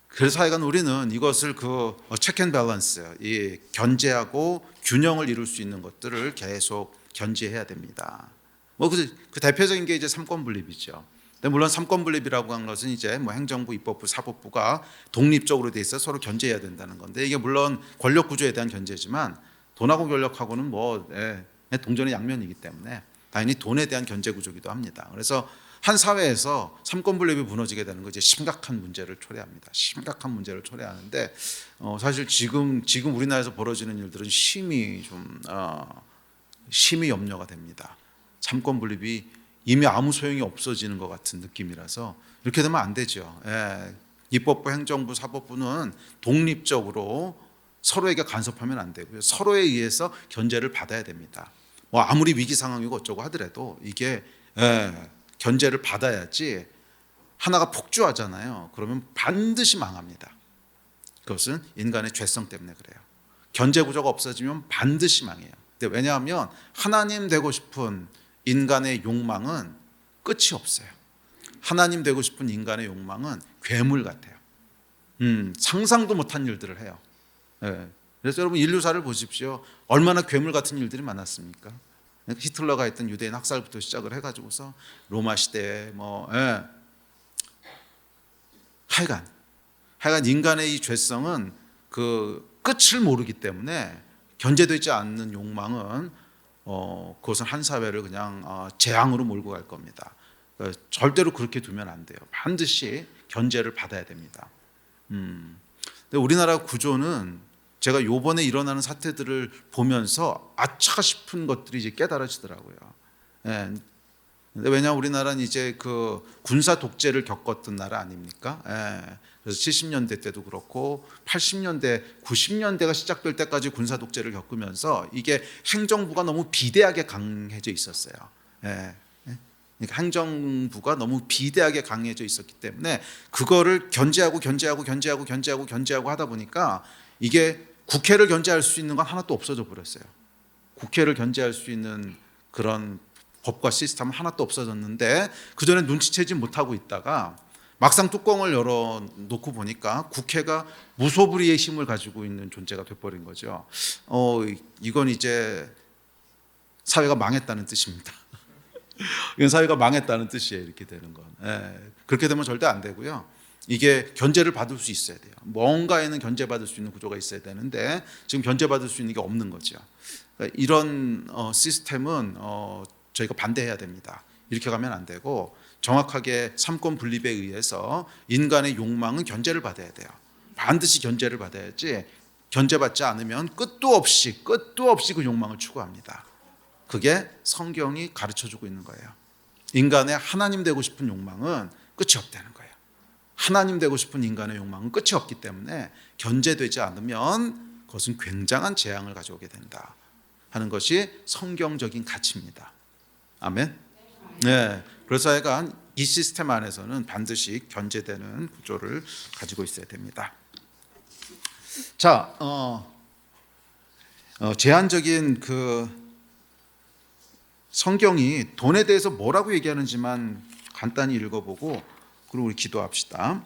그래서 하여간 우리는 이것을 체크 앤 밸런스, 이 견제하고 균형을 이룰 수 있는 것들을 계속 견지해야 됩니다. 그 대표적인 게 이제 삼권 분립이죠. 물론 삼권 분립이라고 하는 것은 이제 행정부, 입법부, 사법부가 독립적으로 돼 있어 서로 견제해야 된다는 건데, 이게 물론 권력 구조에 대한 견제지만 돈하고 권력하고는 동전의 양면이기 때문에 당연히 돈에 대한 견제 구조기도 합니다. 그래서 한 사회에서 삼권 분립이 무너지게 되는 거 이제 심각한 문제를 초래합니다. 심각한 문제를 초래하는데, 사실 지금 우리나라에서 벌어지는 일들은 심히 염려가 됩니다. 삼권 분립이 이미 아무 소용이 없어지는 것 같은 느낌이라서 이렇게 되면 안 되죠. 입법부, 행정부, 사법부는 독립적으로 서로에게 간섭하면 안 되고요. 서로에 의해서 견제를 받아야 됩니다. 아무리 위기 상황이고 어쩌고 하더라도 이게 견제를 받아야지. 하나가 폭주하잖아요. 그러면 반드시 망합니다. 그것은 인간의 죄성 때문에 그래요. 견제 구조가 없어지면 반드시 망해요. 근데 왜냐하면 하나님 되고 싶은 인간의 욕망은 끝이 없어요. 하나님 되고 싶은 인간의 욕망은 괴물 같아요. 상상도 못한 일들을 해요. 예. 그래서 여러분 인류사를 보십시오. 얼마나 괴물 같은 일들이 많았습니까? 히틀러가 했던 유대인 학살부터 시작을 해가지고서 로마 시대에 하여간 인간의 이 죄성은 그 끝을 모르기 때문에 견제되지 않는 욕망은 그것은 한 사회를 그냥 재앙으로 몰고 갈 겁니다. 절대로 그렇게 두면 안 돼요. 반드시 견제를 받아야 됩니다. 근데 우리나라 구조는 제가 요번에 일어나는 사태들을 보면서 아차 싶은 것들이 이제 깨달아지더라고요. 예. 근데 왜냐하면 우리나라는 이제 그 군사 독재를 겪었던 나라 아닙니까? 예. 그래서 70년대 때도 그렇고 80년대, 90년대가 시작될 때까지 군사 독재를 겪으면서 이게 행정부가 너무 비대하게 강해져 있었어요. 예. 그러니까 행정부가 너무 비대하게 강해져 있었기 때문에 그거를 견제하고 하다 보니까 이게 국회를 견제할 수 있는 건 하나도 없어져 버렸어요. 국회를 견제할 수 있는 그런 법과 시스템은 하나도 없어졌는데 그전에 눈치채지 못하고 있다가 막상 뚜껑을 열어놓고 보니까 국회가 무소불위의 힘을 가지고 있는 존재가 돼버린 거죠. 이건 이제 사회가 망했다는 뜻입니다. 이건 사회가 망했다는 뜻이에요. 이렇게 되는 건. 그렇게 되면 절대 안 되고요. 이게 견제를 받을 수 있어야 돼요. 뭔가에는 견제받을 수 있는 구조가 있어야 되는데 지금 견제받을 수 있는 게 없는 거죠. 그러니까 이런 시스템은 저희가 반대해야 됩니다. 이렇게 가면 안 되고 정확하게 삼권 분립에 의해서 인간의 욕망은 견제를 받아야 돼요. 반드시 견제를 받아야지 견제받지 않으면 끝도 없이 그 욕망을 추구합니다. 그게 성경이 가르쳐주고 있는 거예요. 인간의 하나님 되고 싶은 욕망은 끝이 없다는 거예요. 하나님 되고 싶은 인간의 욕망은 끝이 없기 때문에 견제되지 않으면 그것은 굉장한 재앙을 가져오게 된다 하는 것이 성경적인 가치입니다. 아멘. 네. 그래서 약간 이 시스템 안에서는 반드시 견제되는 구조를 가지고 있어야 됩니다. 자, 제한적인 그 성경이 돈에 대해서 뭐라고 얘기하는지만 간단히 읽어보고 그리고 우리 기도합시다.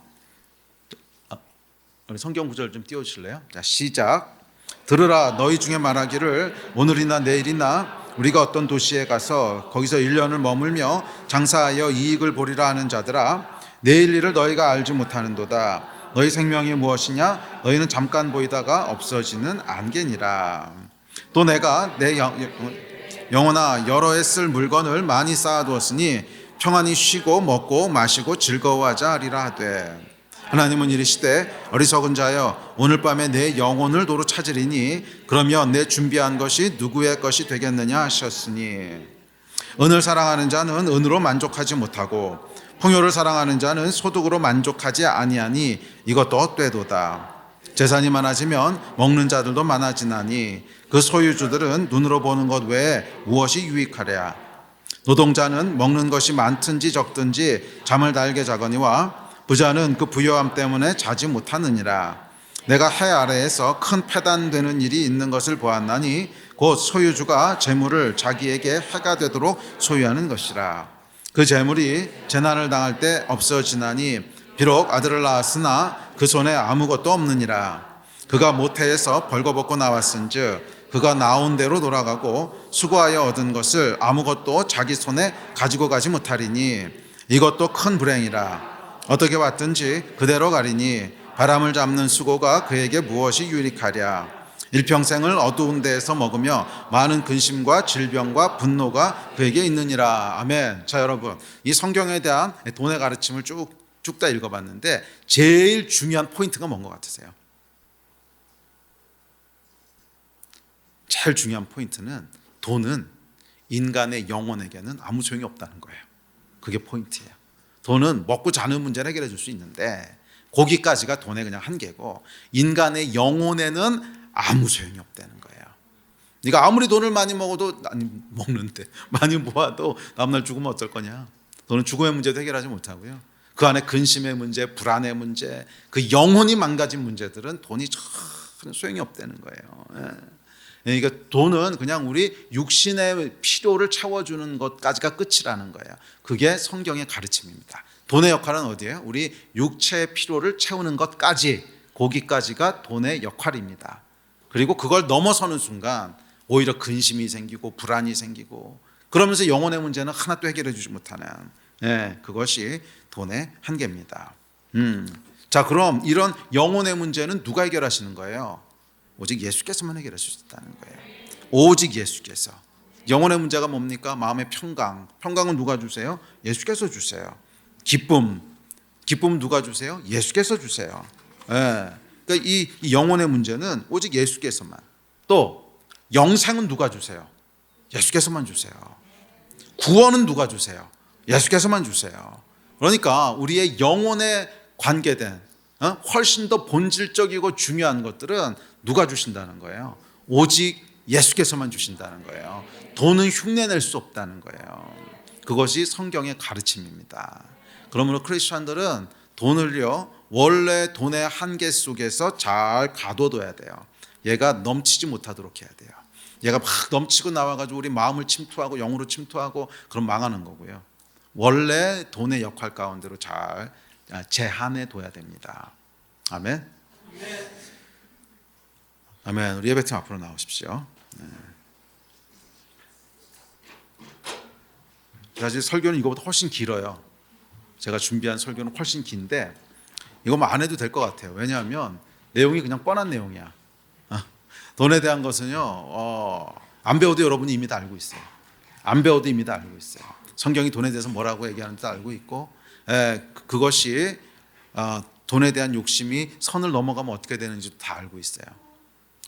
우리 성경 구절 좀 띄워주실래요? 자, 시작. 들으라, 너희 중에 말하기를 오늘이나 내일이나 우리가 어떤 도시에 가서 거기서 1년을 머물며 장사하여 이익을 보리라 하는 자들아, 내일 일을 너희가 알지 못하는도다. 너희 생명이 무엇이냐? 너희는 잠깐 보이다가 없어지는 안개니라. 또 내가 내 영혼아, 여러 해 쓸 물건을 많이 쌓아두었으니 평안히 쉬고 먹고 마시고 즐거워하자 하리라 하되, 하나님은 이르시되 어리석은 자여, 오늘 밤에 내 영혼을 도로 찾으리니 그러면 내 준비한 것이 누구의 것이 되겠느냐 하셨으니, 은을 사랑하는 자는 은으로 만족하지 못하고 풍요를 사랑하는 자는 소득으로 만족하지 아니하니 이것도 헛되도다. 재산이 많아지면 먹는 자들도 많아지나니 그 소유주들은 눈으로 보는 것 외에 무엇이 유익하랴. 노동자는 먹는 것이 많든지 적든지 잠을 달게 자거니와 부자는 그 부요함 때문에 자지 못하느니라. 내가 해 아래에서 큰 패단되는 일이 있는 것을 보았나니 곧 소유주가 재물을 자기에게 해가 되도록 소유하는 것이라. 그 재물이 재난을 당할 때 없어지나니 비록 아들을 낳았으나 그 손에 아무것도 없느니라. 그가 모태에서 벌거벗고 나왔은즉 그가 나온 대로 돌아가고 수고하여 얻은 것을 아무것도 자기 손에 가지고 가지 못하리니 이것도 큰 불행이라. 어떻게 왔든지 그대로 가리니 바람을 잡는 수고가 그에게 무엇이 유익하랴. 일평생을 어두운 데에서 먹으며 많은 근심과 질병과 분노가 그에게 있느니라. 아멘. 자, 여러분, 이 성경에 대한 돈의 가르침을 쭉 다 읽어봤는데 제일 중요한 포인트가 뭔 것 같으세요? 제일 중요한 포인트는 돈은 인간의 영혼에게는 아무 소용이 없다는 거예요. 그게 포인트예요. 돈은 먹고 자는 문제를 해결해 줄 수 있는데 거기까지가 돈의 그냥 한계고 인간의 영혼에는 아무 소용이 없다는 거예요. 네가 아무리 돈을 많이 먹어도 먹는데 많이 모아도 다음날 죽으면 어쩔 거냐. 돈은 죽음의 문제도 해결하지 못하고요. 그 안에 근심의 문제, 불안의 문제, 그 영혼이 망가진 문제들은 돈이 전혀 소용이 없다는 거예요. 그러니까 돈은 그냥 우리 육신의 필요를 채워주는 것까지가 끝이라는 거예요. 그게 성경의 가르침입니다. 돈의 역할은 어디예요? 우리 육체의 필요를 채우는 것까지, 거기까지가 돈의 역할입니다. 그리고 그걸 넘어서는 순간 오히려 근심이 생기고 불안이 생기고, 그러면서 영혼의 문제는 하나도 해결해 주지 못하는, 그것이 돈의 한계입니다. 자, 그럼 이런 영혼의 문제는 누가 해결하시는 거예요? 오직 예수께서만 해결할 수 있다는 거예요. 오직 예수께서. 영혼의 문제가 뭡니까? 마음의 평강. 평강은 누가 주세요? 예수께서 주세요. 기쁨. 기쁨은 누가 주세요? 예수께서 주세요. 그러니까 이 영혼의 문제는 오직 예수께서만. 또 영생은 누가 주세요? 예수께서만 주세요. 구원은 누가 주세요? 예수께서만 주세요. 그러니까 우리의 영혼에 관계된 훨씬 더 본질적이고 중요한 것들은 누가 주신다는 거예요? 오직 예수께서만 주신다는 거예요. 돈은 흉내낼 수 없다는 거예요. 그것이 성경의 가르침입니다. 그러므로 크리스천들은 돈을요, 원래 돈의 한계 속에서 잘 가둬둬야 돼요. 얘가 넘치지 못하도록 해야 돼요. 얘가 막 넘치고 나와가지고 우리 마음을 침투하고 영으로 침투하고, 그럼 망하는 거고요. 원래 돈의 역할 가운데로 잘 제한해 둬야 됩니다. 아멘. 아멘. 우리 예배팀 앞으로 나오십시오. 사실 설교는 이거보다 훨씬 길어요. 제가 준비한 설교는 훨씬 긴데 이거만 안 해도 될 것 같아요. 왜냐하면 내용이 그냥 뻔한 내용이야. 돈에 대한 것은요, 안 배워도 여러분이 이미 다 알고 있어요. 안 배워도 이미 다 알고 있어요. 성경이 돈에 대해서 뭐라고 얘기하는지도 알고 있고, 그것이 돈에 대한 욕심이 선을 넘어가면 어떻게 되는지도 다 알고 있어요.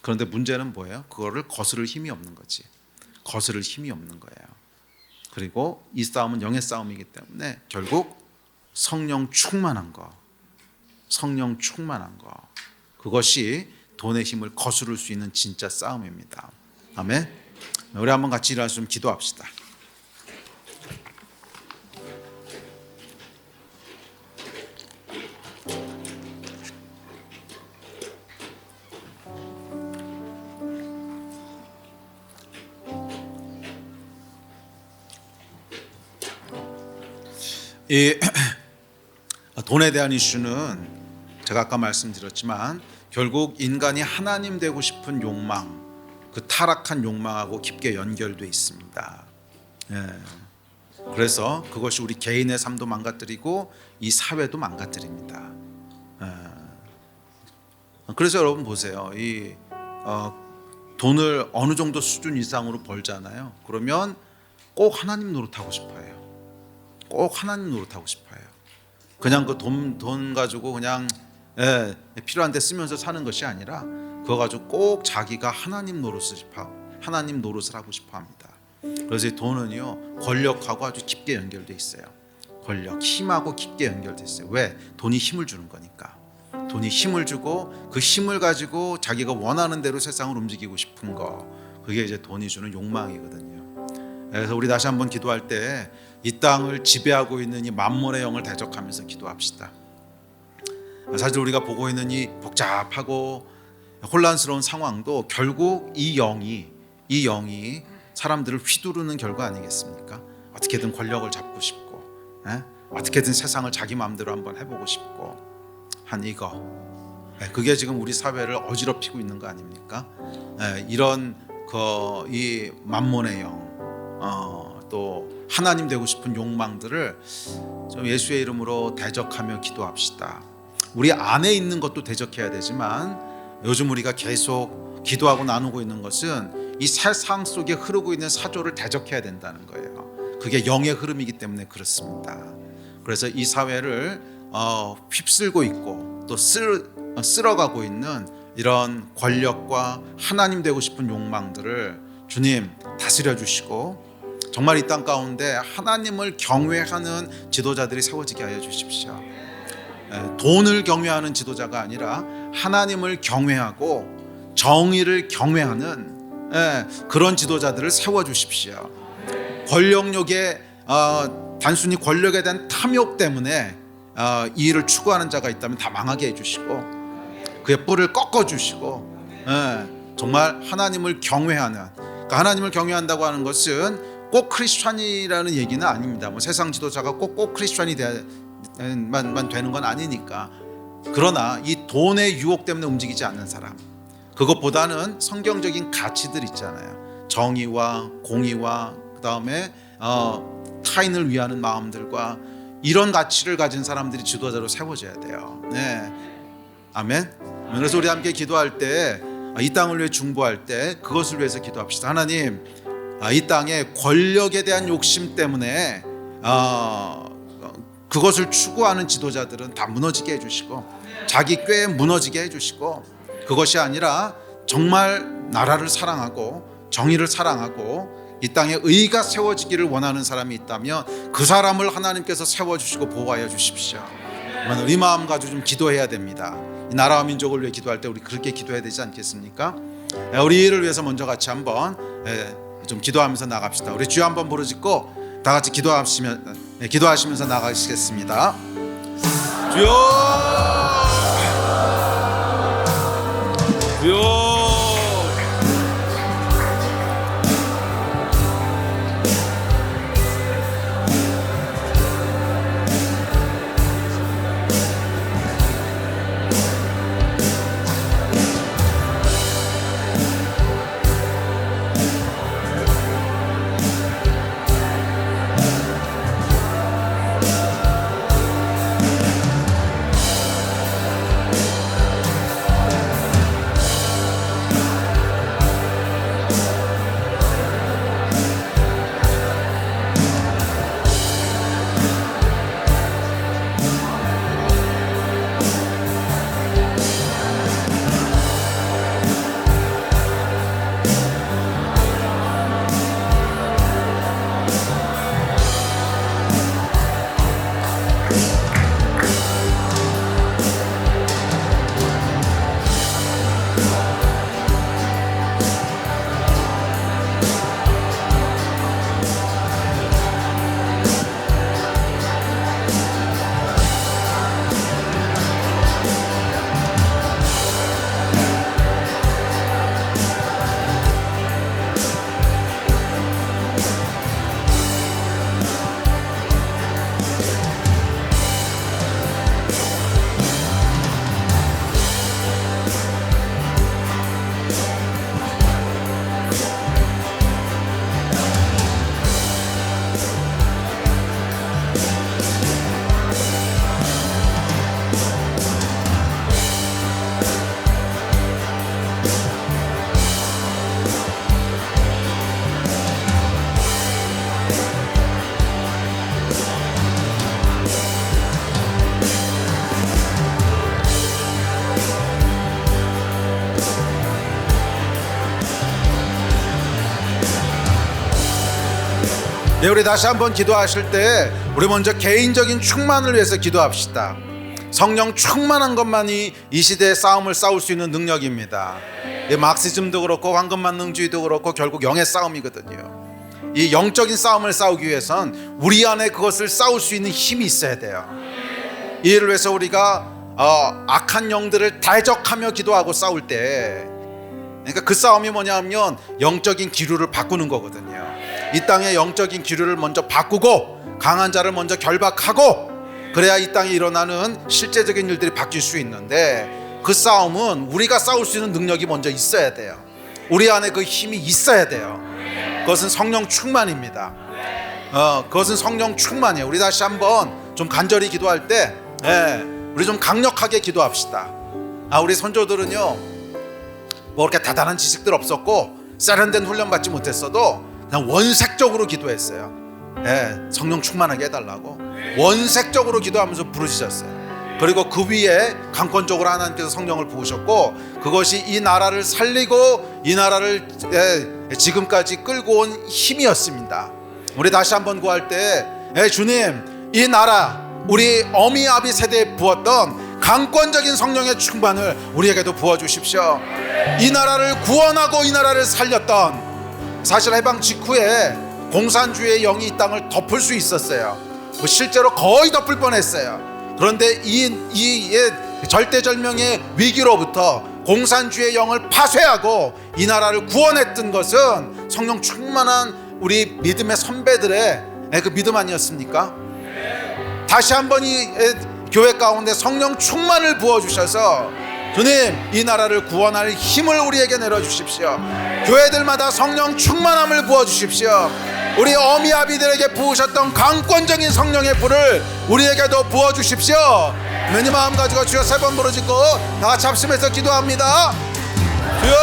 그런데 문제는 뭐예요? 그거를 거스를 힘이 없는 거지. 거스를 힘이 없는 거예요. 그리고 이 싸움은 영의 싸움이기 때문에 결국 성령 충만한 거, 성령 충만한 거, 그것이 돈의 힘을 거스를 수 있는 진짜 싸움입니다. 아멘. 우리 한번 같이 일어나서 좀 기도합시다. 이 돈에 대한 이슈는 제가 아까 말씀드렸지만 결국 인간이 하나님 되고 싶은 욕망, 그 타락한 욕망하고 깊게 연결돼 있습니다. 그래서 그것이 우리 개인의 삶도 망가뜨리고 이 사회도 망가뜨립니다. 그래서 여러분 보세요. 이 돈을 어느 정도 수준 이상으로 벌잖아요. 그러면 꼭 하나님 노릇하고 싶어요. 꼭 하나님 노릇하고 싶어요. 그냥 그 돈 가지고 그냥 필요한 데 쓰면서 사는 것이 아니라 그거 가지고 꼭 자기가 하나님 노릇을 하고 싶어 합니다. 그래서 이 돈은요, 권력하고 아주 깊게 연결돼 있어요. 권력, 힘하고 깊게 연결돼 있어요. 왜? 돈이 힘을 주는 거니까. 돈이 힘을 주고 그 힘을 가지고 자기가 원하는 대로 세상을 움직이고 싶은 거, 그게 이제 돈이 주는 욕망이거든요. 그래서 우리 다시 한번 기도할 때 이 땅을 지배하고 있는 이 만몬의 영을 대적하면서 기도합시다. 사실 우리가 보고 있는 이 복잡하고 혼란스러운 상황도 결국 이 영이 사람들을 휘두르는 결과 아니겠습니까? 어떻게든 권력을 잡고 싶고, 어떻게든 세상을 자기 마음대로 한번 해보고 싶고 한 이거, 그게 지금 우리 사회를 어지럽히고 있는 거 아닙니까? 이런 이 만몬의 영, 또 하나님 되고 싶은 욕망들을 좀 예수의 이름으로 대적하며 기도합시다. 우리 안에 있는 것도 대적해야 되지만 요즘 우리가 계속 기도하고 나누고 있는 것은 이 세상 속에 흐르고 있는 사조를 대적해야 된다는 거예요. 그게 영의 흐름이기 때문에 그렇습니다. 그래서 이 사회를 휩쓸고 있고 또 쓸어가고 있는 이런 권력과 하나님 되고 싶은 욕망들을 주님 다스려 주시고, 정말 이 땅 가운데 하나님을 경외하는 지도자들이 세워지게 하여 주십시오. 돈을 경외하는 지도자가 아니라 하나님을 경외하고 정의를 경외하는 그런 지도자들을 세워주십시오. 권력욕에 단순히 권력에 대한 탐욕 때문에 이 일을 추구하는 자가 있다면 다 망하게 해주시고 그의 뿔을 꺾어주시고 정말 하나님을 경외하는, 그러니까 하나님을 경외한다고 하는 것은 꼭 크리스찬이라는 얘기는 아닙니다. 뭐 세상 지도자가 꼭 크리스찬이 만 되는 건 아니니까. 그러나 이 돈의 유혹 때문에 움직이지 않는 사람, 그것보다는 성경적인 가치들 있잖아요. 정의와 공의와 그다음에 타인을 위하는 마음들과 이런 가치를 가진 사람들이 지도자로 세워져야 돼요. 네, 아멘. 그래서 우리 함께 기도할 때, 이 땅을 위해 중보할 때 그것을 위해서 기도합시다. 하나님, 이 땅의 권력에 대한 욕심 때문에 그것을 추구하는 지도자들은 다 무너지게 해주시고, 자기 꾀에 무너지게 해주시고, 그것이 아니라 정말 나라를 사랑하고 정의를 사랑하고 이 땅에 의가 세워지기를 원하는 사람이 있다면 그 사람을 하나님께서 세워주시고 보호하여 주십시오. 우리 마음 가지고 좀 기도해야 됩니다. 이 나라와 민족을 위해 기도할 때 우리 그렇게 기도해야 되지 않겠습니까? 우리를 위해서 먼저 같이 한번 좀 기도하면서 나갑시다. 우리 주여 한번 부르짖고 다 같이 기도하시면서 나가시겠습니다. 주여, 주여. 네, 우리 다시 한번 기도하실 때 우리 먼저 개인적인 충만을 위해서 기도합시다. 성령 충만한 것만이 이 시대의 싸움을 싸울 수 있는 능력입니다. 마르크시즘도 그렇고 황금만능주의도 그렇고 결국 영의 싸움이거든요. 이 영적인 싸움을 싸우기 위해선 우리 안에 그것을 싸울 수 있는 힘이 있어야 돼요. 이 일을 위해서 우리가 악한 영들을 대적하며 기도하고 싸울 때, 그러니까 그 싸움이 뭐냐면 영적인 기류를 바꾸는 거거든요. 이 땅의 영적인 기류를 먼저 바꾸고 강한 자를 먼저 결박하고, 그래야 이 땅에 일어나는 실제적인 일들이 바뀔 수 있는데, 그 싸움은 우리가 싸울 수 있는 능력이 먼저 있어야 돼요. 우리 안에 그 힘이 있어야 돼요. 그것은 성령 충만입니다. 그것은 성령 충만이에요. 우리 다시 한번 좀 간절히 기도할 때 우리 좀 강력하게 기도합시다. 우리 선조들은요 뭐 그렇게 대단한 지식들 없었고 세련된 훈련 받지 못했어도 그냥 원색적으로 기도했어요. 성령 충만하게 해달라고 원색적으로 기도하면서 부르짖었어요. 그리고 그 위에 강권적으로 하나님께서 성령을 부으셨고, 그것이 이 나라를 살리고 이 나라를 지금까지 끌고 온 힘이었습니다. 우리 다시 한번 구할 때 주님, 이 나라 우리 어미 아비 세대에 부었던 강권적인 성령의 충만을 우리에게도 부어주십시오. 이 나라를 구원하고 이 나라를 살렸던, 사실 해방 직후에 공산주의의 영이 이 땅을 덮을 수 있었어요. 실제로 거의 덮을 뻔했어요. 그런데 이 절대절명의 위기로부터 공산주의 영을 파쇄하고 이 나라를 구원했던 것은 성령 충만한 우리 믿음의 선배들의 그 믿음 아니었습니까? 다시 한번 이 교회 가운데 성령 충만을 부어주셔서 주님, 이 나라를 구원할 힘을 우리에게 내려주십시오. 교회들마다 성령 충만함을 부어주십시오. 우리 어미아비들에게 부으셨던 강권적인 성령의 불을 우리에게도 부어주십시오. 이 마음 가지고 주여 세 번 부르짖고 다 같이 합심해서 기도합니다. 주여,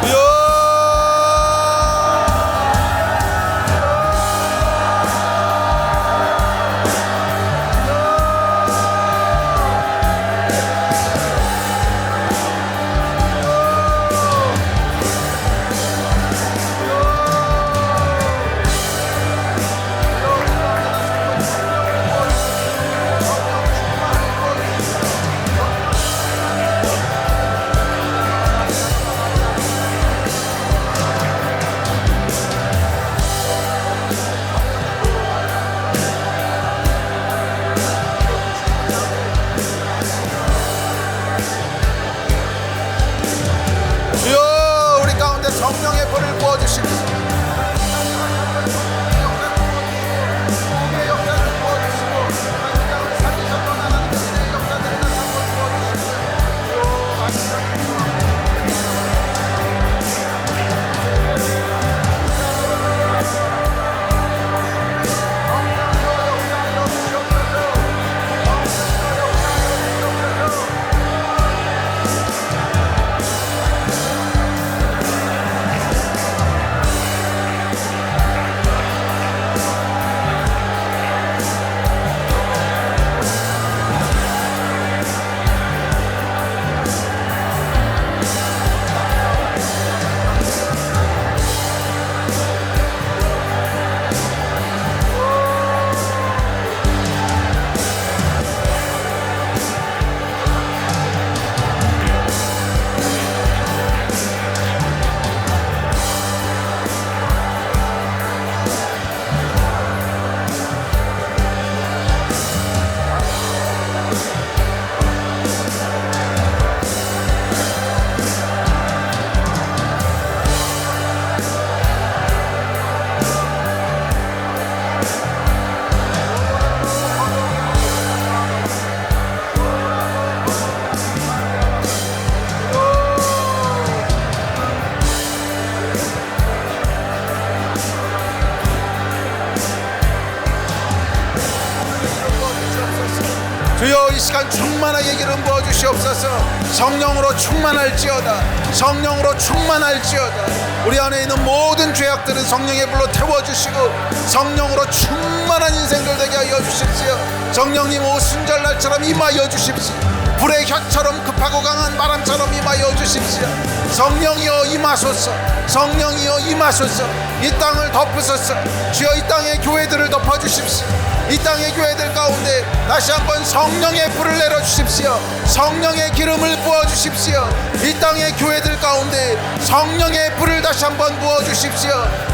주여. 성령의 불을 부어주십시오. 주여, 이 시간 충만하게 기름 부어주시옵소서. 성령으로 충만할지어다. 성령으로 충만할지어다. 우리 안에 있는 모든 죄악들은 성령의 불로 태워주시고 성령으로 충만한 인생들 되게 하여 주십시오. 성령님 오순절날처럼 임하여 주십시오. 불의 혀처럼 급하고 강한 바람처럼 임하여 주십시오. 성령이여 임하소서. 성령이여 임하소서. 이 땅을 덮으소서. 주여, 이 땅의 교회들을 덮어주십시오. 이 땅의 교회들 가운데 다시 한번 성령의 불을 내려주십시오. 성령의 기름을 부어주십시오. 이 땅의 교회들 가운데 성령의 불을 다시 한번 부어주십시오.